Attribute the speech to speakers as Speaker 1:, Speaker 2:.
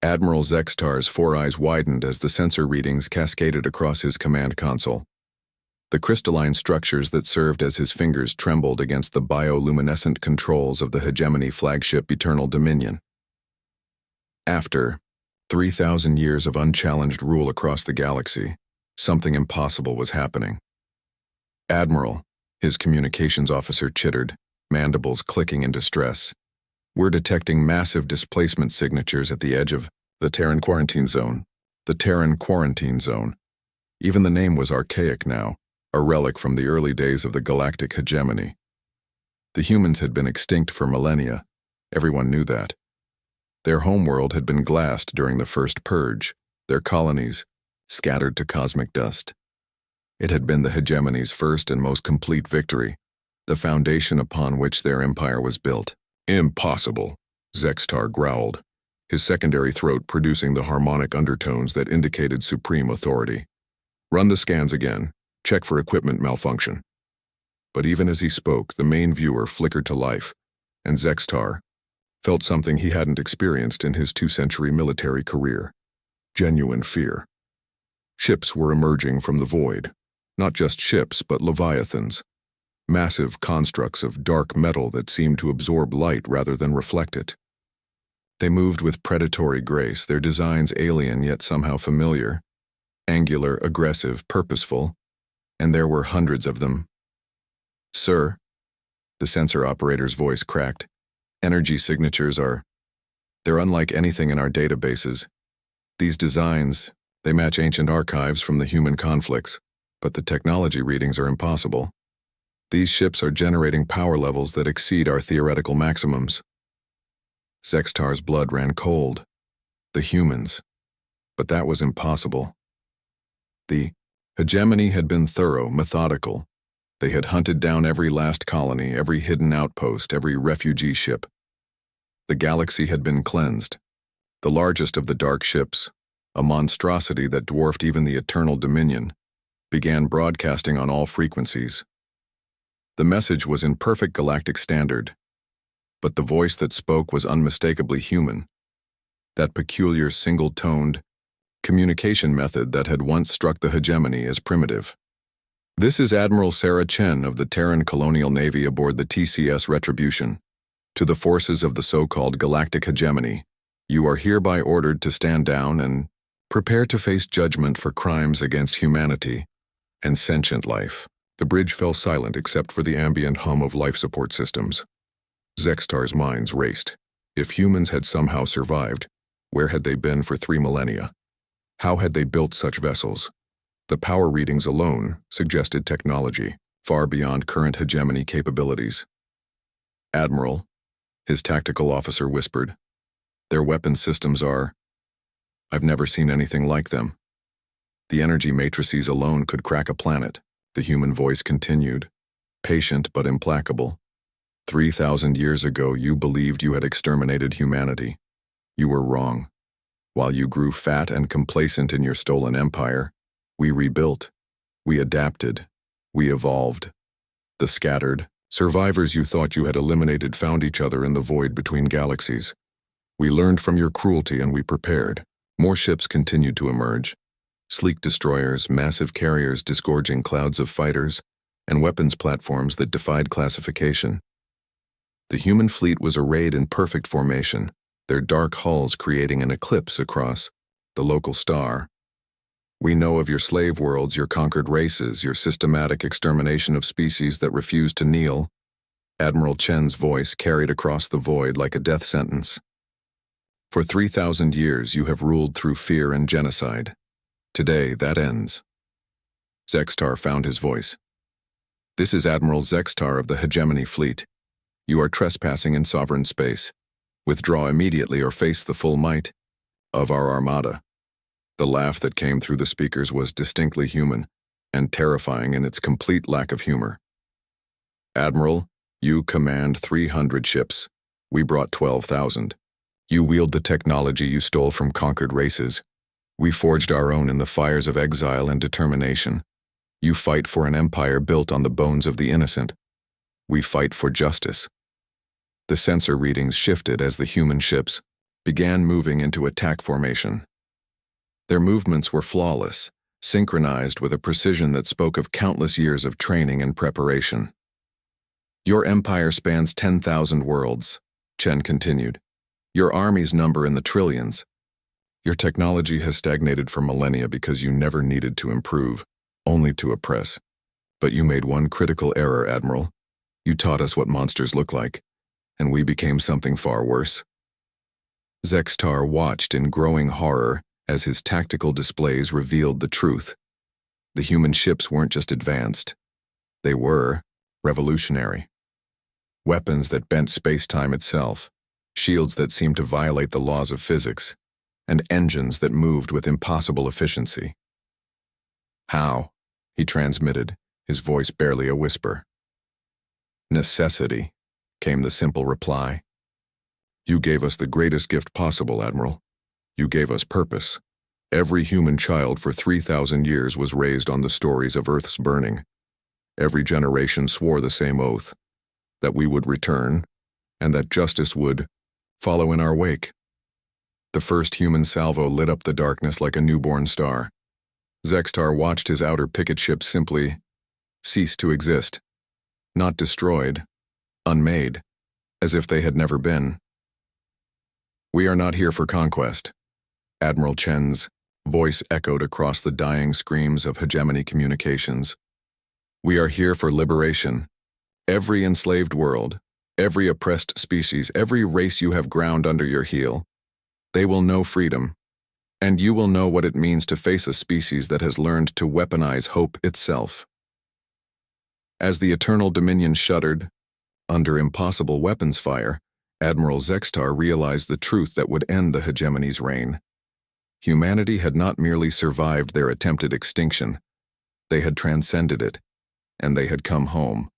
Speaker 1: Admiral Zextar's four eyes widened as the sensor readings cascaded across his command console. The crystalline structures that served as his fingers trembled against the bioluminescent controls of the hegemony flagship Eternal Dominion. After 3,000 years of unchallenged rule across the galaxy, something impossible was happening. "Admiral," his communications officer chittered, mandibles clicking in distress. "We're detecting massive displacement signatures at the edge of the Terran Quarantine Zone." The Terran Quarantine Zone. Even the name was archaic now, a relic from the early days of the galactic hegemony. The humans had been extinct for millennia. Everyone knew that. Their homeworld had been glassed during the First Purge, their colonies scattered to cosmic dust. It had been the hegemony's first and most complete victory, the foundation upon which their empire was built. "Impossible," Zextar growled, his secondary throat producing the harmonic undertones that indicated supreme authority. "Run the scans again. Check for equipment malfunction." But even as he spoke, the main viewer flickered to life, and Zextar felt something he hadn't experienced in his two-century military career: genuine fear. Ships were emerging from the void. Not just ships, but leviathans. Massive constructs of dark metal that seemed to absorb light rather than reflect it. They moved with predatory grace, their designs alien yet somehow familiar. Angular, aggressive, purposeful. And there were hundreds of them. "Sir," the sensor operator's voice cracked, "energy signatures they're unlike anything in our databases. These designs, they match ancient archives from the human conflicts, but the technology readings are impossible. These ships are generating power levels that exceed our theoretical maximums." Zextar's blood ran cold. The humans. But that was impossible. The hegemony had been thorough, methodical. They had hunted down every last colony, every hidden outpost, every refugee ship. The galaxy had been cleansed. The largest of the dark ships, a monstrosity that dwarfed even the Eternal Dominion, began broadcasting on all frequencies. The message was in perfect galactic standard, but the voice that spoke was unmistakably human. That peculiar single-toned communication method that had once struck the hegemony as primitive. "This is Admiral Sarah Chen of the Terran Colonial Navy aboard the TCS Retribution. To the forces of the so-called galactic hegemony, you are hereby ordered to stand down and prepare to face judgment for crimes against humanity and sentient life." The bridge fell silent except for the ambient hum of life support systems. Zextar's minds raced. If humans had somehow survived, where had they been for 3 millennia? How had they built such vessels? The power readings alone suggested technology far beyond current hegemony capabilities. "Admiral," his tactical officer whispered, "their weapon systems I've never seen anything like them. The energy matrices alone could crack a planet." The human voice continued, patient but implacable. 3,000 years ago, you believed you had exterminated humanity. You were wrong. While you grew fat and complacent in your stolen empire, we rebuilt, we adapted, we evolved. The scattered survivors you thought you had eliminated found each other in the void between galaxies. We learned from your cruelty and we prepared. More ships continued to emerge. Sleek destroyers, massive carriers disgorging clouds of fighters, and weapons platforms that defied classification. The human fleet was arrayed in perfect formation, their dark hulls creating an eclipse across the local star. "We know of your slave worlds, your conquered races, your systematic extermination of species that refused to kneel." Admiral Chen's voice carried across the void like a death sentence. "For 3,000 years you have ruled through fear and genocide. Today, that ends." Zextar found his voice. "This is Admiral Zextar of the Hegemony Fleet. You are trespassing in sovereign space. Withdraw immediately or face the full might of our armada." The laugh that came through the speakers was distinctly human and terrifying in its complete lack of humor. "Admiral, you command 300 ships. We brought 12,000. You wield the technology you stole from conquered races. We forged our own in the fires of exile and determination. You fight for an empire built on the bones of the innocent. We fight for justice." The sensor readings shifted as the human ships, began moving into attack formation. Their movements were flawless, synchronized with a precision that spoke of countless years of training and preparation. Your empire spans 10,000 worlds, Chen continued. Your armies number in the trillions. Your technology has stagnated for millennia because you never needed to improve, only to oppress. But you made one critical error, Admiral. You taught us what monsters look like, and we became something far worse. Zextar watched in growing horror as his tactical displays revealed the truth. The human ships weren't just advanced. They were revolutionary. Weapons that bent space-time itself, shields that seemed to violate the laws of physics, and engines that moved with impossible efficiency. How? He transmitted, his voice barely a whisper. Necessity, came the simple reply. You gave us the greatest gift possible, Admiral. You gave us purpose. Every human child for 3,000 years was raised on the stories of Earth's burning. Every generation swore the same oath, that we would return, and that justice would follow in our wake. The first human salvo lit up the darkness like a newborn star. Zextar watched his outer picket ship simply cease to exist, not destroyed, unmade, as if they had never been. We are not here for conquest. Admiral Chen's voice echoed across the dying screams of hegemony communications. We are here for liberation. Every enslaved world, every oppressed species, every race you have ground under your heel, they will know freedom, and you will know what it means to face a species that has learned to weaponize hope itself. As the Eternal Dominion shuddered, under impossible weapons fire, Admiral Zextar realized the truth that would end the hegemony's reign. Humanity had not merely survived their attempted extinction, they had transcended it, and they had come home.